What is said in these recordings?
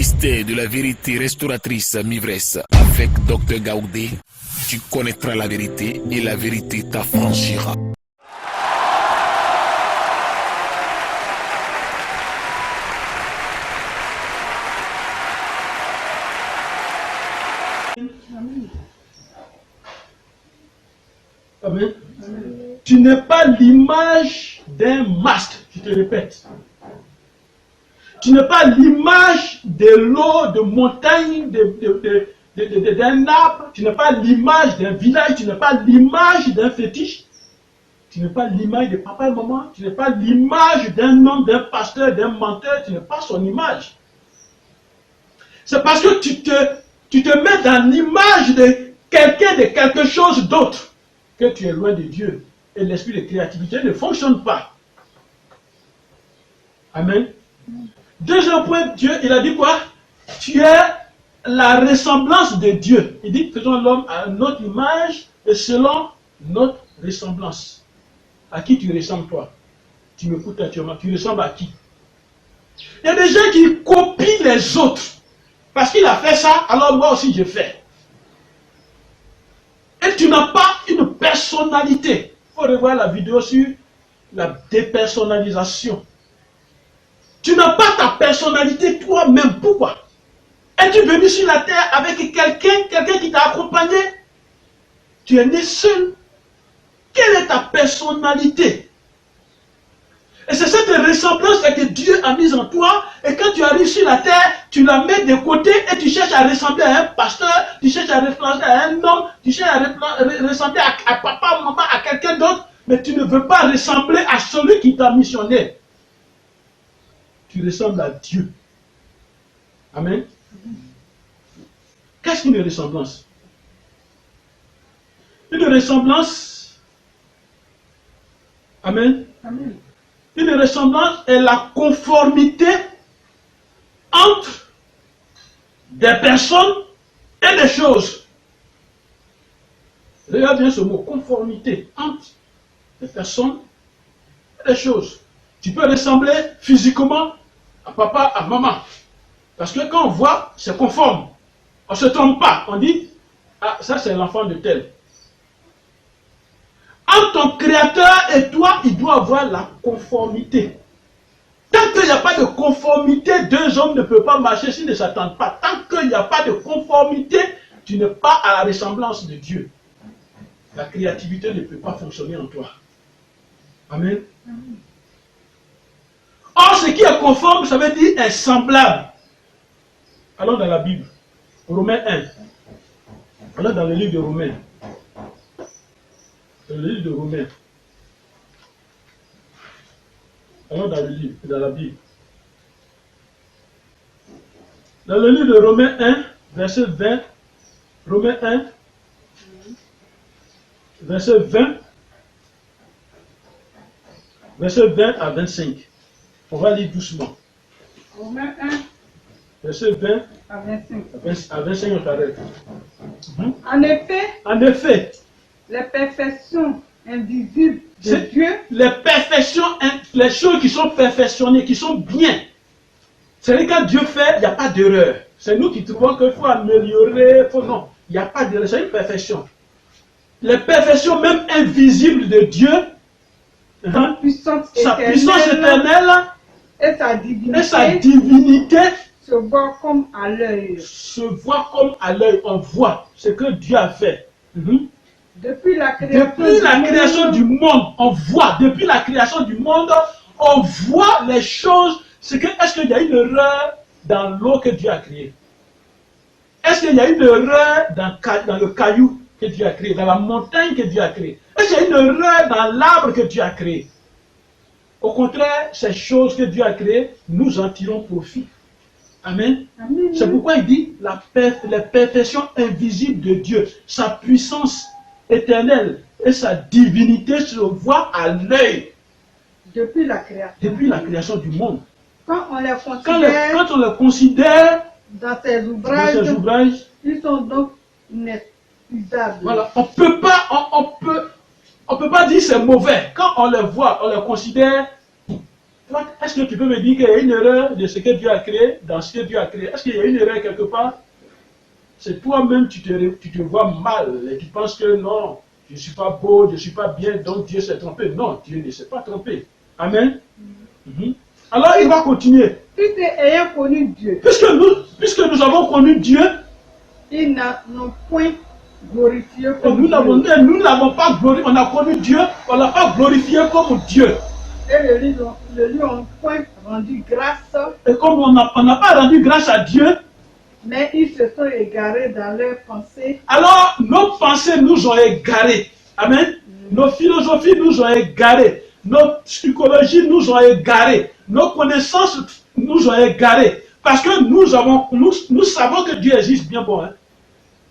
mystère de la vérité restauratrice Mivresse avec Dr Gaoudé, tu connaîtras la vérité et la vérité t'affranchira. Amen. Tu n'es pas l'image d'un masque, je te répète. Tu n'es pas l'image de l'eau, de montagne, d'un arbre. Tu n'es pas l'image d'un village. Tu n'es pas l'image d'un fétiche. Tu n'es pas l'image de papa et maman. Tu n'es pas l'image d'un homme, d'un pasteur, d'un menteur. Tu n'es pas son image. C'est parce que tu te mets dans l'image de quelqu'un, de quelque chose d'autre, que tu es loin de Dieu. Et l'esprit de créativité ne fonctionne pas. Amen. Deuxième point, Dieu, il a dit quoi? Tu es la ressemblance de Dieu. Il dit, faisons l'homme à notre image et selon notre ressemblance. À qui tu ressembles, toi? Tu m'écoutes actuellement, tu ressembles à qui? Il y a des gens qui copient les autres. Parce qu'il a fait ça, alors moi aussi je fais. Et tu n'as pas une personnalité. Il faut revoir la vidéo sur la dépersonnalisation. Tu n'as pas ta personnalité toi-même. Pourquoi? Es-tu venu sur la terre avec quelqu'un qui t'a accompagné? Tu es né seul. Quelle est ta personnalité? Et c'est cette ressemblance que Dieu a mise en toi. Et quand tu arrives sur la terre, tu la mets de côté et tu cherches à ressembler à un pasteur, tu cherches à ressembler à un homme, tu cherches à ressembler à papa, maman, à quelqu'un d'autre. Mais tu ne veux pas ressembler à celui qui t'a missionné. Tu ressembles à Dieu. Amen. Qu'est-ce qu'une ressemblance? Une ressemblance. Amen. Amen. Une ressemblance est la conformité entre des personnes et des choses. Regarde bien ce mot, conformité entre des personnes et des choses. Tu peux ressembler physiquement à papa, à maman. Parce que quand on voit, c'est conforme. On ne se trompe pas. On dit, ah, ça c'est l'enfant de tel. Entre ton créateur et toi, il doit avoir la conformité. Tant qu'il n'y a pas de conformité, deux hommes ne peuvent pas marcher s'ils ne s'attendent pas. Tant qu'il n'y a pas de conformité, tu n'es pas à la ressemblance de Dieu. La créativité ne peut pas fonctionner en toi. Amen. Or, ce qui est conforme, ça veut dire est semblable. Allons dans la Bible. Romains 1. Allons dans le livre de Romains. Dans le livre de Romains. Allons dans le livre, dans la Bible. Dans le livre de Romains 1, verset 20. Romains 1, verset 20. Verset 20 à 25. On va lire doucement. Romains 1, verset 20 à 25. À 25, on s'arrête. En effet, les perfections invisibles de Dieu, les perfections, les choses qui sont perfectionnées, qui sont bien. C'est-à-dire que quand Dieu fait, il n'y a pas d'erreur. C'est nous qui trouvons qu'il faut améliorer, non, il n'y a pas d'erreur, c'est une perfection. Les perfections même invisibles de Dieu, sa puissance éternelle et sa divinité se voient comme à l'œil. On voit ce que Dieu a fait. Depuis la création du monde, on voit. Depuis la création du monde, on voit les choses. Est-ce qu'il y a une erreur dans l'eau que Dieu a créée? Est-ce qu'il y a une erreur dans le caillou que Dieu a créé, dans la montagne que Dieu a créée? Est-ce qu'il y a une erreur dans l'arbre que Dieu a créé? Au contraire, ces choses que Dieu a créées, nous en tirons profit. Amen. Amen. C'est pourquoi il dit les perfections invisibles de Dieu, sa puissance éternelle et sa divinité se voient à l'œil. Depuis la création du monde. Quand on les considère dans ces ouvrages, ils sont donc inépuisables. Voilà, on peut pas dire c'est mauvais. Quand on les voit, on les considère Est-ce que tu peux me dire qu'il y a une erreur de ce que Dieu a créé, dans ce que Dieu a créé? Est-ce qu'il y a une erreur quelque part? C'est toi-même, tu te vois mal et tu penses que non, je ne suis pas beau, je ne suis pas bien, donc Dieu s'est trompé. Non, Dieu ne s'est pas trompé. Amen. Alors il va continuer. Puisque ayant connu Dieu, Puisque nous avons connu Dieu, ils n'ont point glorifié et comme nous n'avons pas glorifié, on a connu Dieu, on ne l'a pas glorifié comme Dieu. Et le lui ont point rendu grâce. Et comme on n'a pas rendu grâce à Dieu, mais ils se sont égarés dans leurs pensées. alors nos pensées nous ont égarés. Amen. Nos philosophies nous ont égarés. Nos psychologies nous ont égarés. Nos connaissances nous ont égarés. Parce que nous savons que Dieu existe bien bon. Hein?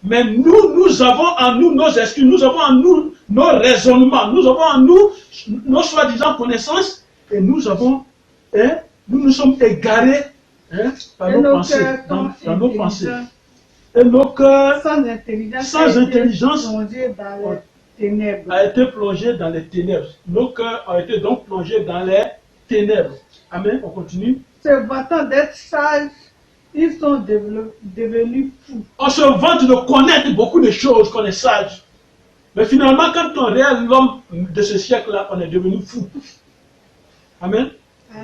Mais nous avons en nous nos excuses, nous avons en nous nos raisonnements, nous avons en nous nos soi-disant connaissances, et nous sommes égarés par nos pensées, dans nos pensées. Et nos cœurs, sans intelligence, a été plongé dans les ténèbres. Nos cœurs ont été donc plongés dans les ténèbres. Amen, on continue. Se vantant d'être sages, ils sont devenus fous. On se vante de connaître beaucoup de choses, qu'on est sage. Mais finalement, quand on réalise l'homme de ce siècle-là, on est devenu fou. Amen.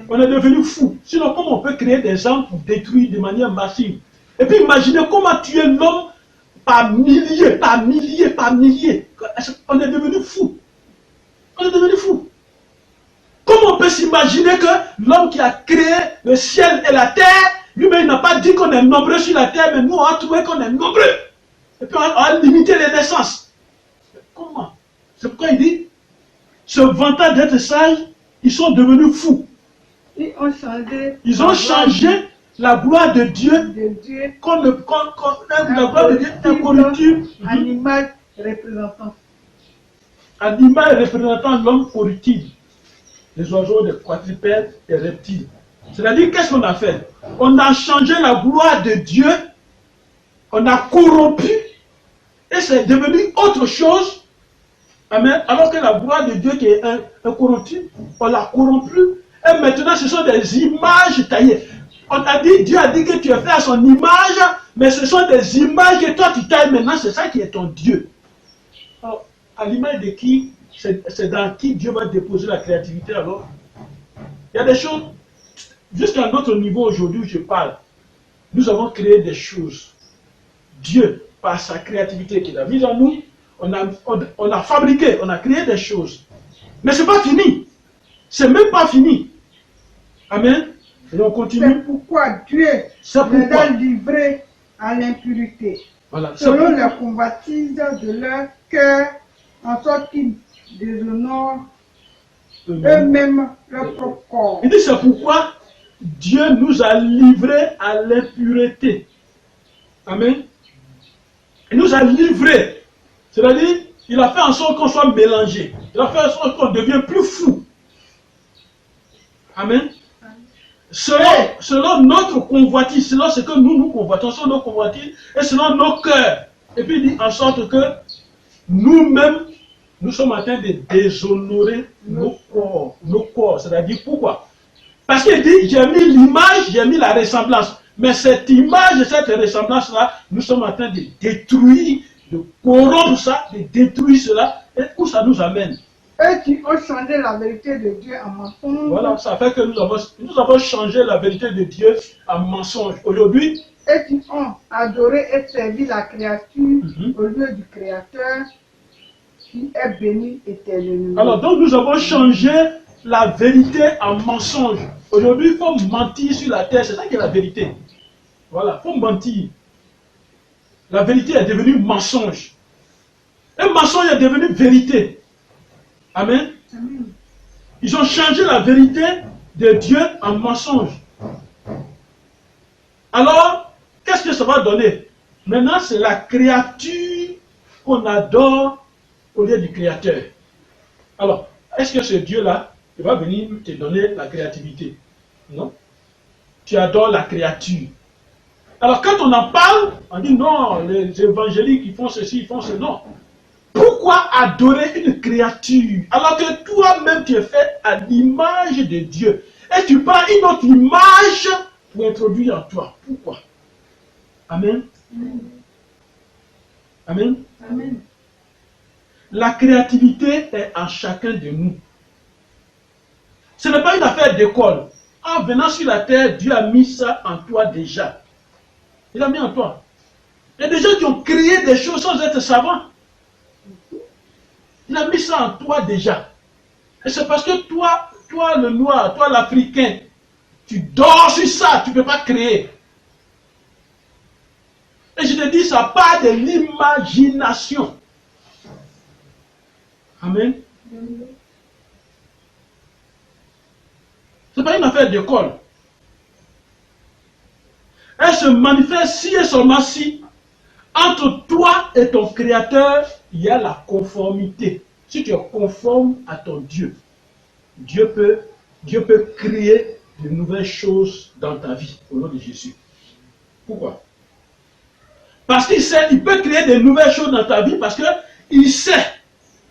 On est devenu fou. Sinon, comment on peut créer des gens pour détruire de manière massive? Et puis imaginez comment tuer l'homme par milliers, par milliers, par milliers. On est devenu fou. On est devenu fou. Comment on peut s'imaginer que l'homme qui a créé le ciel et la terre, lui-même il n'a pas dit qu'on est nombreux sur la terre, mais nous on a trouvé qu'on est nombreux. Et puis on a limité les naissances. Comment? C'est pourquoi il dit, se vantant d'être sages, ils sont devenus fous. Ils ont changé la gloire de Dieu contre la gloire de Dieu incorruptible. En image représentant. En image représentant l'homme corruptible. Les oiseaux, les quadrupèdes, les reptiles. C'est-à-dire, qu'est-ce qu'on a fait? On a changé la gloire de Dieu, on a corrompu, et c'est devenu autre chose. Amen. Alors que la gloire de Dieu qui est incorruptible, on l'a corrompu. Et maintenant, ce sont des images taillées. On a dit, Dieu a dit que tu es fait à son image, mais ce sont des images que toi tu tailles maintenant, c'est ça qui est ton Dieu. Alors, à l'image de qui? C'est dans qui Dieu va déposer la créativité alors? Il y a des choses, jusqu'à notre niveau aujourd'hui où je parle, nous avons créé des choses. Dieu, par sa créativité qu'il a mise en nous, on a fabriqué, on a créé des choses. Mais ce n'est pas fini. C'est même pas fini. Amen. Et on continue. C'est pourquoi Dieu les a livrés à l'impureté. Voilà. Selon la convoitise de leur cœur, en sorte qu'ils déshonorent eux-mêmes leur propre corps. Il dit c'est pourquoi Dieu nous a livrés à l'impureté. Amen. Il nous a livrés. C'est-à-dire, il a fait en sorte qu'on soit mélangé. Il a fait en sorte qu'on devienne plus fou. Amen. Selon notre convoitise, selon ce que nous convoitons, selon nos convoitises et selon nos cœurs. Et puis il dit en sorte que nous-mêmes, nous sommes en train de déshonorer nos corps. C'est-à-dire pourquoi? Parce qu'il dit, j'ai mis l'image, j'ai mis la ressemblance. Mais cette image et cette ressemblance-là, nous sommes en train de détruire, de corrompre ça, de détruire cela. Et où ça nous amène? Eux qui ont changé la vérité de Dieu en mensonge. Voilà, ça fait que nous avons changé la vérité de Dieu en mensonge. Aujourd'hui, eux qui ont adoré et servi la créature au lieu du Créateur, qui est béni éternellement. Alors donc nous avons changé la vérité en mensonge. Aujourd'hui, il faut mentir sur la terre, c'est ça qui est la vérité. Voilà, il faut mentir. La vérité est devenue mensonge. Un mensonge est devenu vérité. Amen. Amen. Ils ont changé la vérité de Dieu en mensonge. Alors, qu'est-ce que ça va donner? Maintenant, c'est la créature qu'on adore au lieu du Créateur. Alors, est-ce que ce Dieu-là, il va venir te donner la créativité? Non. Tu adores la créature. Alors, quand on en parle, on dit non, les évangéliques, ils font ceci, ils font cela. Non. Pourquoi adorer une créature alors que toi-même tu es fait à l'image de Dieu? Et tu prends une autre image pour introduire en toi. Pourquoi? Amen. Amen. Amen. La créativité est en chacun de nous. Ce n'est pas une affaire d'école. En venant sur la terre, Dieu a mis ça en toi déjà. Il a mis en toi. Il y a des gens qui ont créé des choses sans être savants. Il a mis ça en toi déjà. Et c'est parce que toi le noir, toi l'Africain, tu dors sur ça, tu ne peux pas créer. Et je te dis, ça part de l'imagination. Amen. Ce n'est pas une affaire d'école. Elle se manifeste si et seulement si, entre toi et ton Créateur, il y a la conformité. Si tu es conforme à ton Dieu, Dieu peut créer de nouvelles choses dans ta vie, au nom de Jésus. Pourquoi? Parce qu'il sait, il peut créer de nouvelles choses dans ta vie parce qu'il sait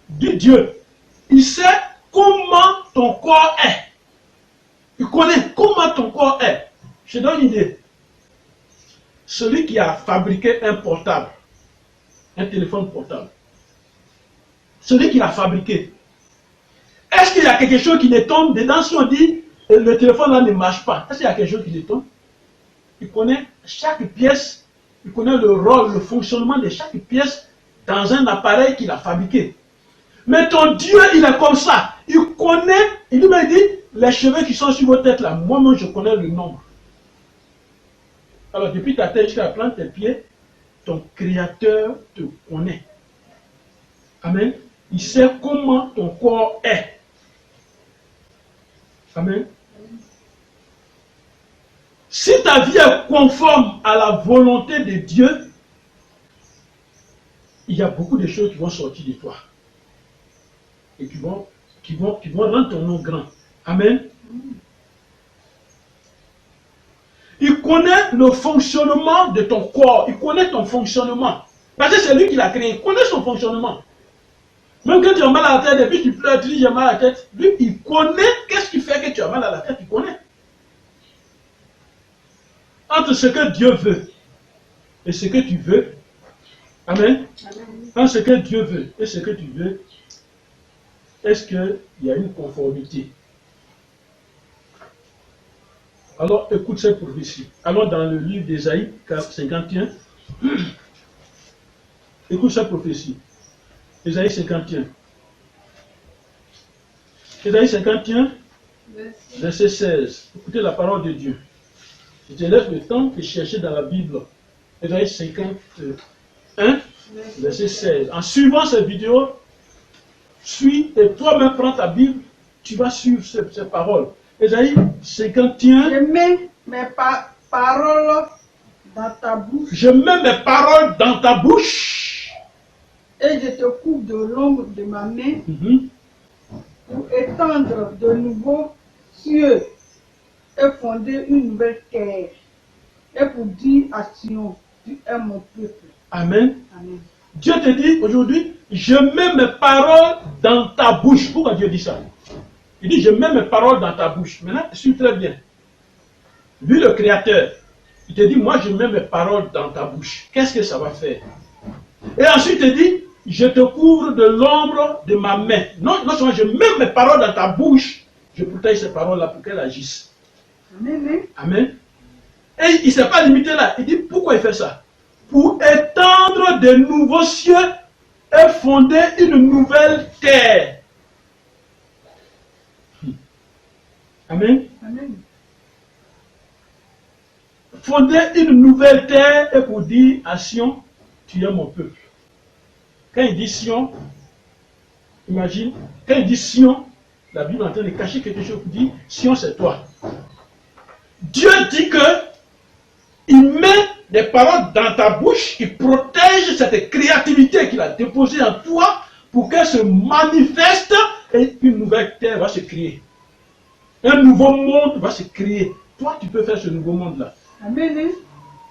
du Dieu. Il sait comment ton corps est. Il connaît comment ton corps est. Je te donne une idée. Celui qui a fabriqué un portable, un téléphone portable, celui qui l'a fabriqué, est-ce qu'il y a quelque chose qui ne tombe dedans si on dit le téléphone là ne marche pas? Est-ce qu'il y a quelque chose qui ne tombe? Il connaît chaque pièce, il connaît le rôle, le fonctionnement de chaque pièce dans un appareil qu'il a fabriqué. Mais ton Dieu, il est comme ça. Il connaît, il m'a dit, les cheveux qui sont sur vos têtes là, moi-même je connais le nombre. Alors depuis ta tête jusqu'à la plante de tes pieds, ton Créateur te connaît. Amen. Il sait comment ton corps est. Amen. Si ta vie est conforme à la volonté de Dieu, il y a beaucoup de choses qui vont sortir de toi. Et qui vont rendre ton nom grand. Amen. Il connaît le fonctionnement de ton corps. Il connaît ton fonctionnement. Parce que c'est lui qui l'a créé. Il connaît son fonctionnement. Même quand tu as mal à la tête et puis tu pleures, tu dis j'ai mal à la tête. Lui, il connaît qu'est-ce qui fait que tu as mal à la tête. Il connaît. Entre ce que Dieu veut et ce que tu veux. Amen. Entre ce que Dieu veut et ce que tu veux, est-ce qu'il y a une conformité? Alors, écoute cette prophétie. Allons dans le livre d'Ésaïe 51. Écoute cette prophétie. Ésaïe 51. Ésaïe 51, verset 16. Écoutez la parole de Dieu. Je te laisse le temps de chercher dans la Bible. Ésaïe 51, verset 16. En suivant cette vidéo, suis et toi-même prends ta Bible, tu vas suivre ces paroles. Ésaïe 51. Je mets mes paroles dans ta bouche. Je mets mes paroles dans ta bouche. Et je te couvre de l'ombre de ma main pour étendre de nouveaux cieux et fonder une nouvelle terre. Et pour dire à Sion, tu es mon peuple. Amen. Amen. Dieu te dit aujourd'hui, je mets mes paroles dans ta bouche. Pourquoi Dieu dit ça? Il dit, je mets mes paroles dans ta bouche. Maintenant, suis très bien. Lui, le Créateur, il te dit, moi, je mets mes paroles dans ta bouche. Qu'est-ce que ça va faire? Et ensuite, il te dit, je te couvre de l'ombre de ma main. Non seulement je mets mes paroles dans ta bouche, je protège ces paroles-là pour qu'elles agissent. Amen. Amen. Et il ne s'est pas limité là. Il dit, pourquoi il fait ça? Pour étendre de nouveaux cieux et fonder une nouvelle terre. Amen. Amen. Fonder une nouvelle terre et pour dire à Sion, tu es mon peuple. Quand il dit Sion, imagine, quand il dit Sion, la Bible est en train de cacher quelque chose pour dire Sion c'est toi. Dieu dit que il met des paroles dans ta bouche, il protège cette créativité qu'il a déposée en toi pour qu'elle se manifeste et une nouvelle terre va se créer. Un nouveau monde va se créer. Toi, tu peux faire ce nouveau monde-là. Amen.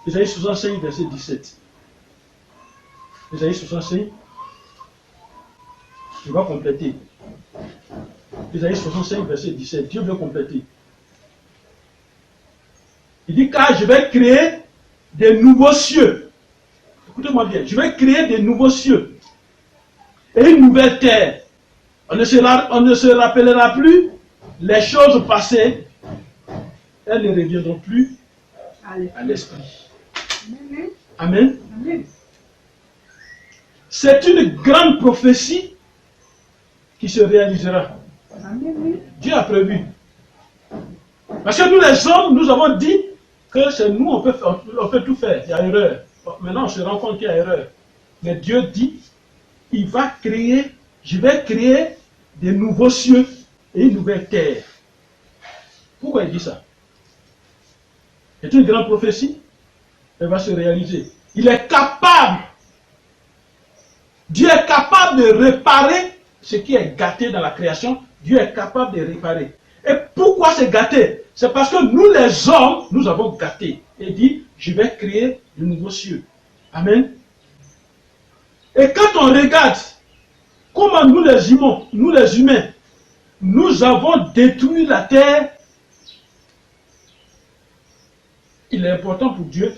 Ésaïe 65, verset 17. Ésaïe 65. Je vais compléter. Ésaïe 65, verset 17. Dieu veut compléter. Il dit, car je vais créer des nouveaux cieux. Écoutez-moi bien, je vais créer des nouveaux cieux et une nouvelle terre. On ne se rappellera plus les choses passées. Elles ne reviendront plus à l'esprit. Amen. Amen. C'est une grande prophétie qui se réalisera. Amen. Dieu a prévu. Parce que nous les hommes, nous avons dit que c'est nous, on peut tout faire. Il y a erreur. Maintenant, on se rend compte qu'il y a erreur. Mais Dieu dit, il va créer, je vais créer des nouveaux cieux et une nouvelle terre. Pourquoi il dit ça? C'est une grande prophétie. Elle va se réaliser. Il est capable. Dieu est capable de réparer ce qui est gâté dans la création. Dieu est capable de réparer. Et pourquoi c'est gâté? C'est parce que nous les hommes, nous avons gâté. Et dit, je vais créer de nouveaux cieux. Amen. Et quand on regarde comment nous les humains, nous avons détruit la terre, il est important pour Dieu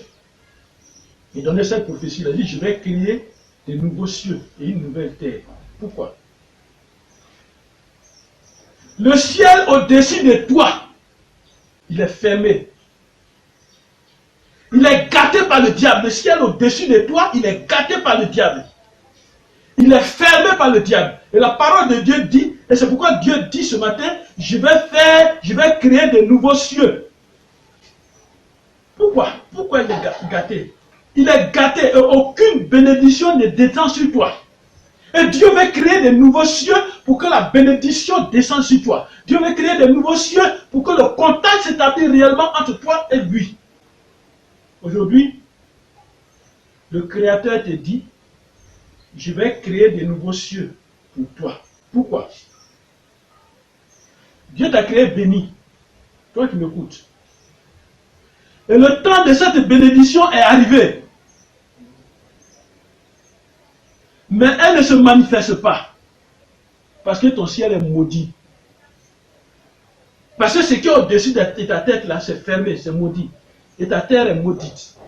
de donner cette prophétie. Il a dit, je vais créer de nouveaux cieux et une nouvelle terre. Pourquoi? Le ciel au-dessus de toi, il est fermé. Il est gâté par le diable. Le ciel au-dessus de toi, il est gâté par le diable. Il est fermé par le diable. Et la parole de Dieu dit, et c'est pourquoi Dieu dit ce matin, je vais créer de nouveaux cieux. Pourquoi? Pourquoi il est gâté? Il est gâté et aucune bénédiction ne descend sur toi. Et Dieu veut créer de nouveaux cieux pour que la bénédiction descende sur toi. Dieu veut créer de nouveaux cieux pour que le contact s'établisse réellement entre toi et lui. Aujourd'hui, le Créateur te dit, je vais créer de nouveaux cieux pour toi. Pourquoi? Dieu t'a créé béni. Toi qui m'écoutes. Et le temps de cette bénédiction est arrivé. Mais elle ne se manifeste pas. Parce que ton ciel est maudit. Parce que ce qui est au-dessus de ta tête là, c'est fermé, c'est maudit. Et ta terre est maudite.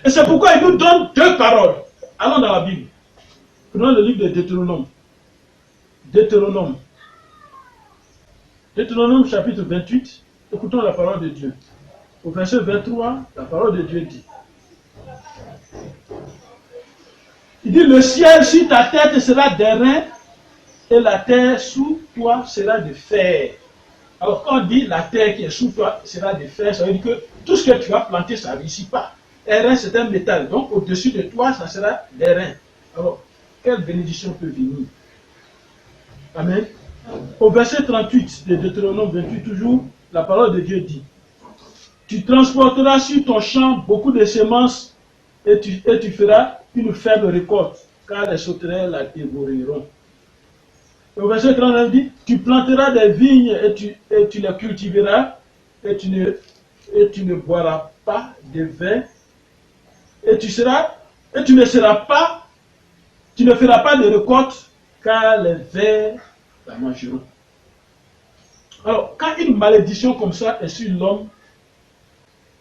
Et c'est pourquoi il nous donne deux paroles. Allons dans la Bible. Prenons le livre de Deutéronome. Deutéronome. Deutéronome chapitre 28. Écoutons la parole de Dieu. Au verset 23, la parole de Dieu dit. Il dit, le ciel sur ta tête sera d'airain et la terre sous toi sera de fer. Alors quand on dit la terre qui est sous toi sera de fer, ça veut dire que tout ce que tu vas planter, ça ne réussit pas. Airain, c'est un métal. Donc au-dessus de toi, ça sera d'airain. Alors, quelle bénédiction peut venir? Amen. Au verset 38 de Deutéronome 28, toujours, la parole de Dieu dit, tu transporteras sur ton champ beaucoup de semences et tu feras une faible récolte, car les sauterelles la dévoreront. Au verset 39 dit, tu planteras des vignes et tu les cultiveras et tu ne boiras pas de vin et tu ne feras pas de récolte, car les vers la mangeront. Alors, quand une malédiction comme ça est sur l'homme,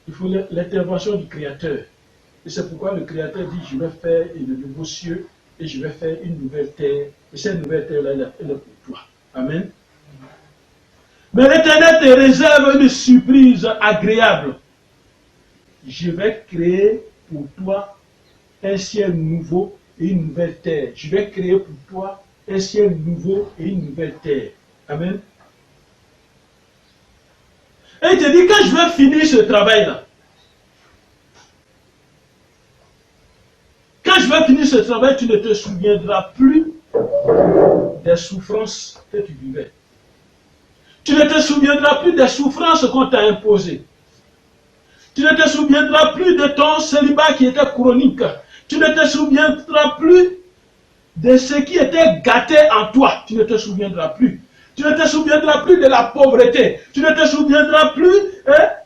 il faut l'intervention du Créateur. Et c'est pourquoi le Créateur dit, je vais faire de nouveaux cieux et je vais faire une nouvelle terre. Et cette nouvelle terre-là, elle est pour toi. Amen. Mais l'Éternel te réserve une surprise agréable. Je vais créer pour toi un ciel nouveau et une nouvelle terre. Je vais créer pour toi un ciel nouveau et une nouvelle terre. Amen. Et il te dit, quand je vais finir ce travail-là, quand je vais finir ce travail, tu ne te souviendras plus des souffrances que tu vivais. Tu ne te souviendras plus des souffrances qu'on t'a imposées. Tu ne te souviendras plus de ton célibat qui était chronique. Tu ne te souviendras plus de ce qui était gâté en toi. Tu ne te souviendras plus. Tu ne te souviendras plus de la pauvreté. Tu ne te souviendras plus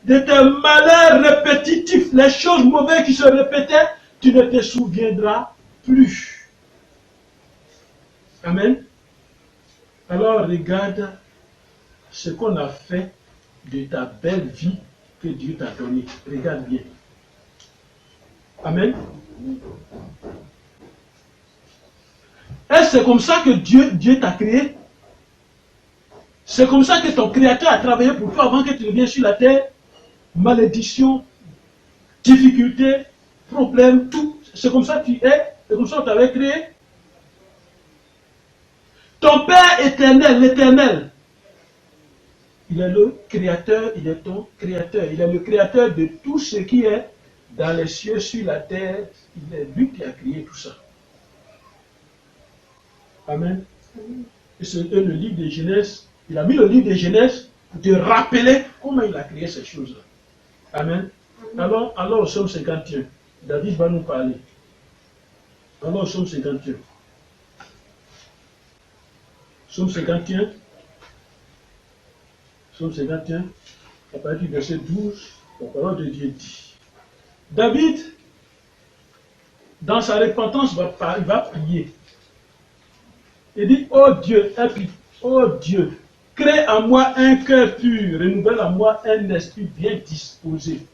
de tes malheurs répétitifs, les choses mauvaises qui se répétaient. Tu ne te souviendras plus. Amen. Alors regarde ce qu'on a fait de ta belle vie que Dieu t'a donné. Regarde bien. Amen. Est-ce que c'est comme ça que Dieu t'a créé? C'est comme ça que ton Créateur a travaillé pour toi avant que tu ne viennes sur la terre? Malédiction, difficulté, problème, tout. C'est comme ça que tu es. C'est comme ça qu'on t'avait créé. Ton Père éternel, l'Éternel, il est le Créateur, il est ton Créateur. Il est le Créateur de tout ce qui est dans les cieux, sur la terre. Il est lui qui a créé tout ça. Amen. Et c'est le livre de Genèse. Il a mis le livre de Genèse pour te rappeler comment il a créé ces choses-là. Amen. Alors au Psaume 51, David va nous parler. Alors au Psaume 51. Psaume 51. Psaume 51, à partir du verset 12, la parole de Dieu dit. David, dans sa repentance, il va prier. Il dit, oh Dieu, crée en moi un cœur pur, renouvelle en moi un esprit bien disposé.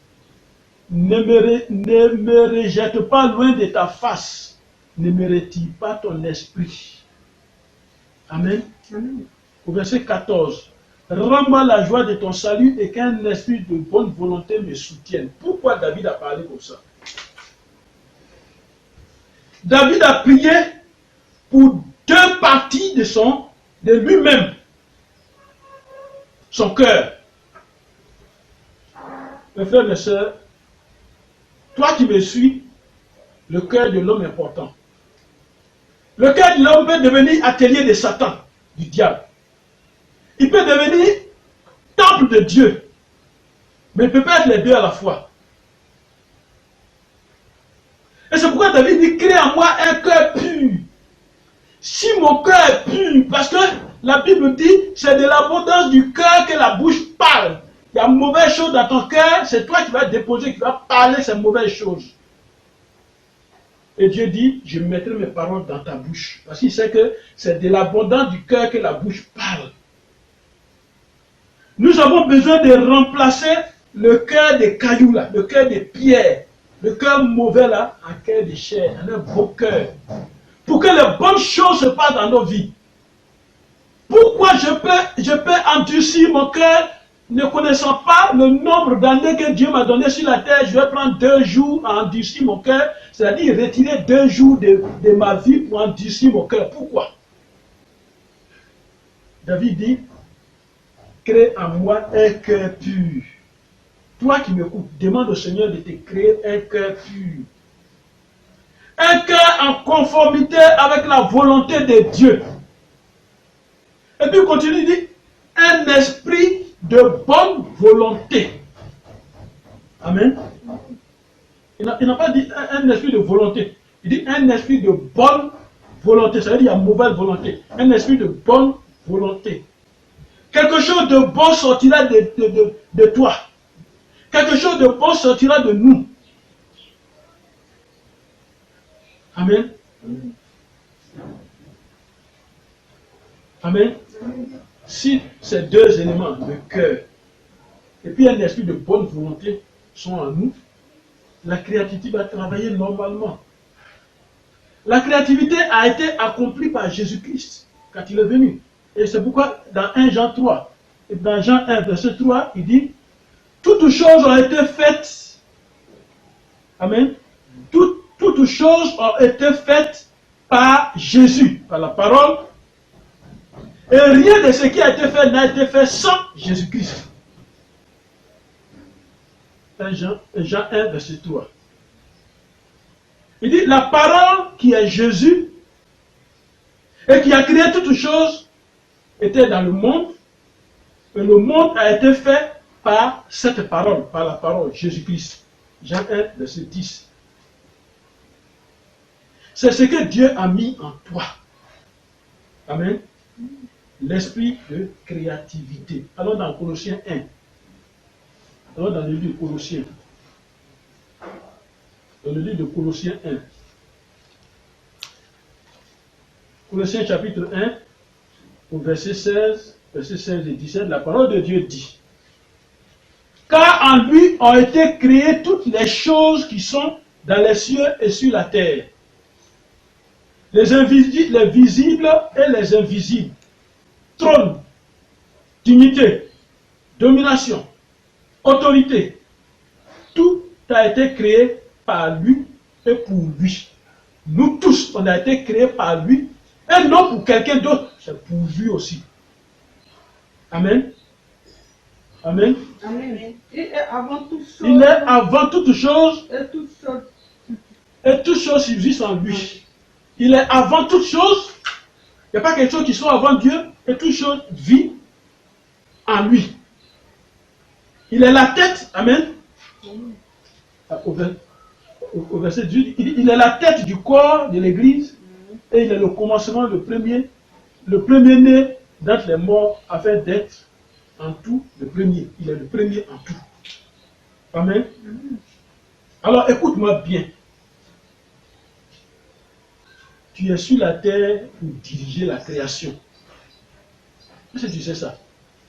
Ne me rejette pas loin de ta face, ne me retire pas ton esprit. Amen. Amen. Au verset 14, rends-moi la joie de ton salut et qu'un esprit de bonne volonté me soutienne. Pourquoi David a parlé comme ça? David a prié pour deux parties de lui-même. Son cœur. Mes frères, mes sœurs, toi qui me suis, le cœur de l'homme est important. Le cœur de l'homme peut devenir atelier de Satan, du diable. Il peut devenir temple de Dieu. Mais il ne peut pas être les deux à la fois. Et c'est pourquoi David dit, crée en moi un cœur pur. Si mon cœur est pur, parce que la Bible dit, c'est de l'abondance du cœur que la bouche parle. Il y a une mauvaise chose dans ton cœur, c'est toi qui vas déposer, qui vas parler ces mauvaises choses. Et Dieu dit, je mettrai mes paroles dans ta bouche. Parce qu'il sait que c'est de l'abondance du cœur que la bouche parle. Nous avons besoin de remplacer le cœur des cailloux là, le cœur des pierres, le cœur mauvais là, en cœur de chair, en un beau cœur. Pour que les bonnes choses se passent dans nos vies. Pourquoi je peux endurcir mon cœur, ne connaissant pas le nombre d'années que Dieu m'a donné sur la terre? Je vais prendre 2 jours à endurcir mon cœur, c'est-à-dire retirer 2 jours de ma vie pour endurcir mon cœur. Pourquoi? David dit, crée en moi un cœur pur. Toi qui m'écoutes, demande au Seigneur de te créer un cœur pur. Un cœur en conformité avec la volonté de Dieu. Et puis il continue, il dit, un esprit de bonne volonté. Amen. Il n'a pas dit un esprit de volonté. Il dit un esprit de bonne volonté. Ça veut dire qu'il y a mauvaise volonté. Un esprit de bonne volonté. Quelque chose de bon sortira de toi. Quelque chose de bon sortira de nous. Amen. Amen. Si ces 2 éléments, le cœur et puis un esprit de bonne volonté sont en nous, la créativité va travailler normalement. La créativité a été accomplie par Jésus-Christ quand il est venu. Et c'est pourquoi dans 1 Jean 3, et dans Jean 1, verset 3, il dit, toutes choses ont été faites. Amen. Toutes choses ont été faites par Jésus, par la parole. Et rien de ce qui a été fait n'a été fait sans Jésus-Christ. Jean 1, verset 3. Il dit, la parole qui est Jésus et qui a créé toutes choses était dans le monde. Et le monde a été fait par cette parole, par la parole, Jésus-Christ. Jean 1, verset 10. C'est ce que Dieu a mis en toi. Amen. L'esprit de créativité. Allons dans Colossiens 1. Allons dans le livre de Colossiens. Dans le livre de Colossiens 1. Colossiens chapitre 1, au verset 16 et 17, la parole de Dieu dit, car en lui ont été créées toutes les choses qui sont dans les cieux et sur la terre. Les visibles et les invisibles. Trône, dignité, domination, autorité. Tout a été créé par lui et pour lui. Nous tous, on a été créés par lui et non pour quelqu'un d'autre. C'est pour lui aussi. Amen. Amen. Amen. Il est avant toute chose. Il est avant toute chose. Et toute chose. Et toute chose subsiste en lui. Il est avant toute chose. Il n'y a pas quelque chose qui soit avant Dieu. Et toute chose vit en lui. Il est la tête. Amen. Au verset 18, il est la tête du corps de l'église. Et il est le commencement, le premier-né d'entre les morts, afin d'être en tout le premier. Il est le premier en tout. Amen. Alors écoute-moi bien. Tu es sur la terre pour diriger la création. Est-ce que tu sais ça?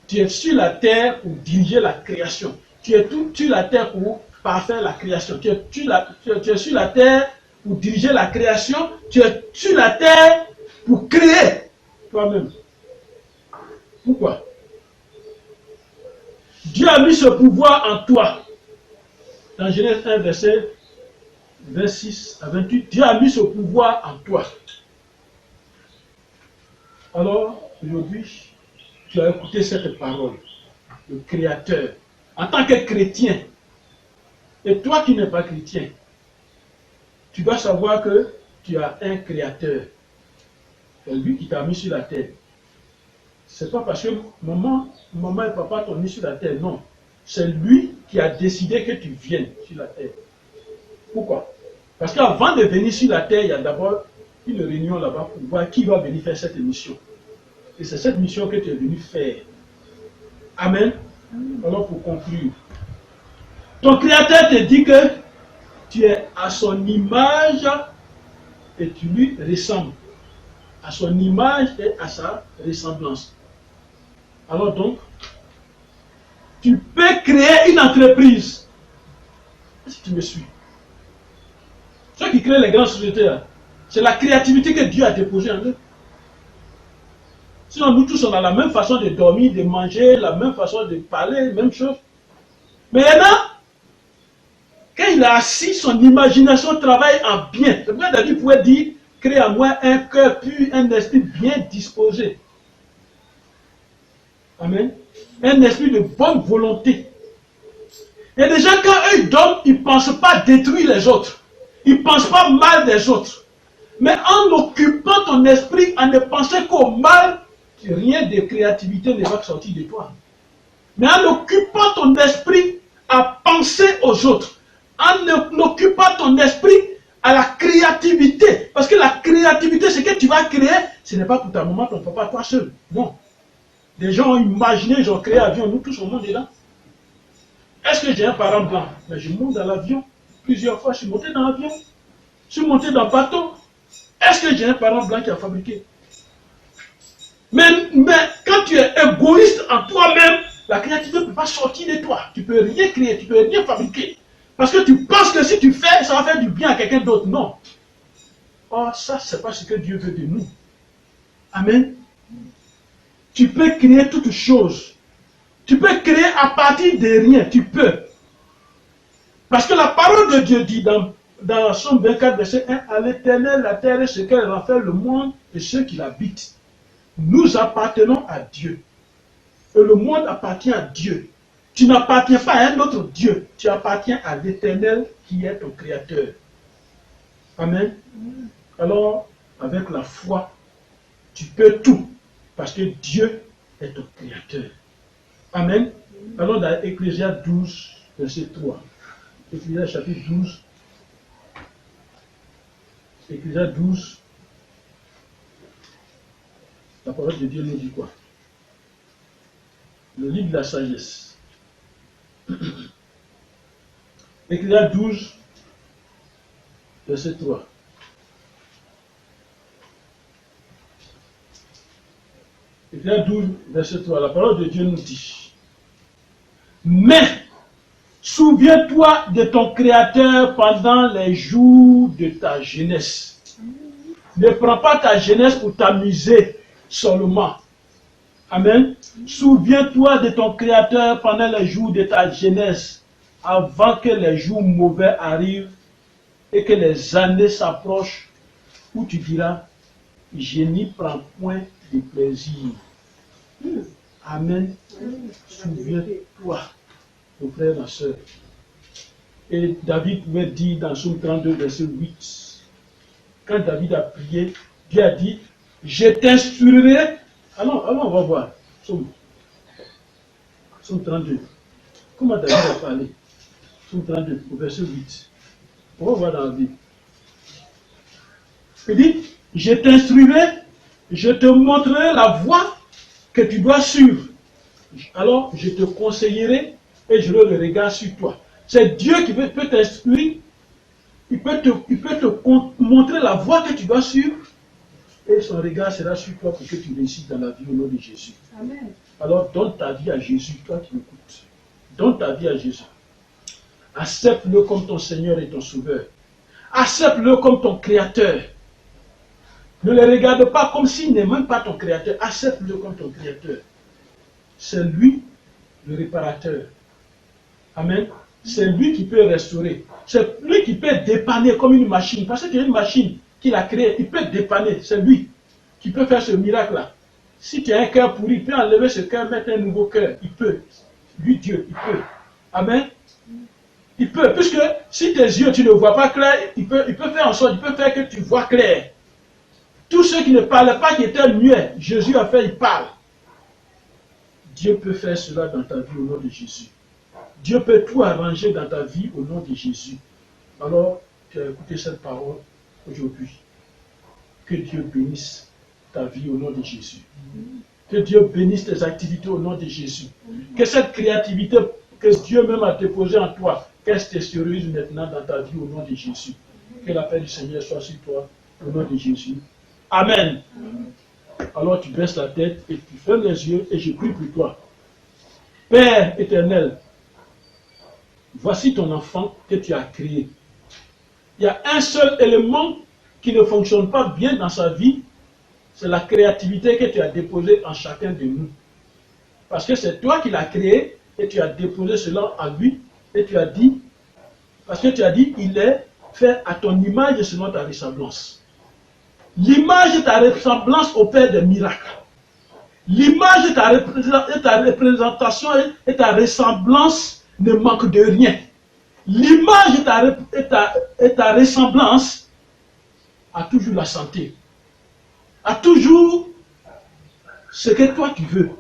Tu es sur la terre pour diriger la création. Tu es sur la terre pour parfaire la création. Tu es sur la terre pour diriger la création. Tu es sur la terre pour créer toi-même. Pourquoi? Dieu a mis ce pouvoir en toi. Dans Genèse 1, verset 26 à 28, Dieu a mis ce pouvoir en toi. Alors, aujourd'hui, tu as écouté cette parole. Le Créateur. En tant que chrétien, et toi qui n'es pas chrétien, tu dois savoir que tu as un Créateur. C'est lui qui t'a mis sur la terre. C'est pas parce que maman et papa t'ont mis sur la terre, non. C'est lui qui a décidé que tu viennes sur la terre. Pourquoi? Parce qu'avant de venir sur la terre, il y a d'abord une réunion là-bas pour voir qui va venir faire cette mission. Et c'est cette mission que tu es venu faire. Amen. Alors pour conclure, ton Créateur te dit que tu es à son image et tu lui ressembles. À son image et à sa ressemblance. Alors donc, tu peux créer une entreprise. Est-ce que tu me suis? Ceux qui créent les grandes sociétés, c'est la créativité que Dieu a déposée en eux. Sinon, nous tous, on a la même façon de dormir, de manger, la même façon de parler, même chose. Mais il y en a, quand il a assis, son imagination travaille en bien. C'est pourquoi David pouvait dire, crée à moi un cœur pur, un esprit bien disposé. Amen. Un esprit de bonne volonté. Et déjà, quand eux ils dorment, ils ne pensent pas détruire les autres. Ils ne pensent pas mal des autres. Mais en occupant ton esprit, en ne pensant qu'au mal, rien de créativité ne va sortir de toi. Mais en occupant ton esprit à penser aux autres, en occupant ton esprit à la créativité, parce que la créativité, ce que tu vas créer, ce n'est pas pour ta maman, ton papa, toi seul. Non. Des gens ont imaginé, ils ont créé l'avion, nous tous au monde est là. Est-ce que j'ai un parent blanc? Mais je monte dans l'avion. Plusieurs fois, je suis monté dans l'avion. Je suis monté dans le bateau. Est-ce que j'ai un parent blanc qui a fabriqué? Mais quand tu es égoïste en toi-même, la créativité ne peut pas sortir de toi. Tu ne peux rien créer, tu ne peux rien fabriquer. Parce que tu penses que si tu fais, ça va faire du bien à quelqu'un d'autre. Non. Or, ça, ce n'est pas ce que Dieu veut de nous. Amen. Tu peux créer toutes choses. Tu peux créer à partir de rien. Tu peux. Parce que la parole de Dieu dit dans Somme 24, verset 1, à l'Éternel, la terre et ce qu'elle renferme, le monde et ceux qui l'habitent. Nous appartenons à Dieu. Et le monde appartient à Dieu. Tu n'appartiens pas à un autre Dieu. Tu appartiens à l'Éternel qui est ton Créateur. Amen. Alors, avec la foi, tu peux tout. Parce que Dieu est ton Créateur. Amen. Alors dans Ecclésiaste 12, verset 3. Ecclésiaste chapitre 12. Ecclésiaste 12. La parole de Dieu nous dit quoi? Le livre de la sagesse. Ecclésiaste 12, verset 3. Ecclésiaste 12, verset 3. La parole de Dieu nous dit. Mais Souviens-toi de ton Créateur pendant les jours de ta jeunesse. Ne prends pas ta jeunesse pour t'amuser seulement. Amen. Souviens-toi de ton Créateur pendant les jours de ta jeunesse, avant que les jours mauvais arrivent et que les années s'approchent, où tu diras, je n'y prends point de plaisir. Amen. Souviens-toi, mon frère, ma soeur. Et David pouvait dire dans Psaume 32, verset 8, quand David a prié, Dieu a dit, je t'instruirai. Allons, on va voir. Psaume 32. Comment David a parlé? Psaume 32, au verset 8. On va voir dans la Bible. Il dit, je t'instruirai, je te montrerai la voie que tu dois suivre. Alors, je te conseillerai et je le regard sur toi. C'est Dieu qui peut t'instruire. Il peut te montrer la voie que tu dois suivre. Et son regard sera sur toi pour que tu réussisses dans la vie au nom de Jésus. Amen. Alors, donne ta vie à Jésus, toi qui m'écoutes. Donne ta vie à Jésus. Accepte-le comme ton Seigneur et ton Sauveur. Accepte-le comme ton Créateur. Ne le regarde pas comme s'il n'est même pas ton Créateur. Accepte-le comme ton Créateur. C'est lui le réparateur. Amen. C'est lui qui peut restaurer. C'est lui qui peut dépanner comme une machine. Parce qu'il y a une machine qu'il a créée. Il peut dépanner. C'est lui qui peut faire ce miracle-là. Si tu as un cœur pourri, il peut enlever ce cœur, mettre un nouveau cœur. Il peut. Lui, Dieu, il peut. Amen. Il peut. Puisque si tes yeux, tu ne vois pas clair, il peut faire en sorte, il peut faire que tu vois clair. Tous ceux qui ne parlaient pas, qui étaient muets, Jésus a fait, il parle. Dieu peut faire cela dans ta vie au nom de Jésus. Dieu peut tout arranger dans ta vie au nom de Jésus. Alors, tu as écouté cette parole aujourd'hui. Que Dieu bénisse ta vie au nom de Jésus. Que Dieu bénisse tes activités au nom de Jésus. Que cette créativité que Dieu même a déposée en toi, qu'elle se stérilise maintenant dans ta vie au nom de Jésus. Que la paix du Seigneur soit sur toi au nom de Jésus. Amen. Alors tu baisses la tête et tu fermes les yeux et je prie pour toi. Père éternel, voici ton enfant que tu as créé. Il y a un seul élément qui ne fonctionne pas bien dans sa vie, c'est la créativité que tu as déposée en chacun de nous. Parce que c'est toi qui l'as créé et tu as déposé cela en lui et tu as dit, parce que tu as dit, il est fait à ton image et selon ta ressemblance. L'image et ta ressemblance opèrent des miracles. L'image et ta représentation et ta ressemblance ne manquent de rien. L'image et ta ressemblance a toujours la santé, a toujours ce que toi tu veux.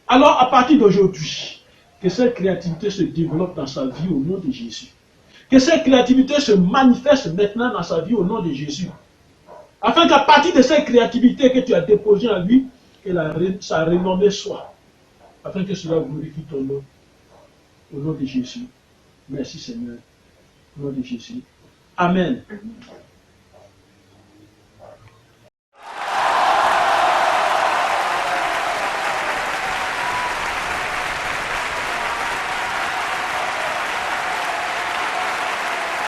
Alors à partir d'aujourd'hui, que cette créativité se développe dans sa vie au nom de Jésus. Que cette créativité se manifeste maintenant dans sa vie au nom de Jésus. Afin qu'à partir de cette créativité que tu as déposée en lui, que sa renommée soit. Afin que cela glorifie ton nom. Au nom de Jésus. Merci Seigneur. Au nom de Jésus. Amen.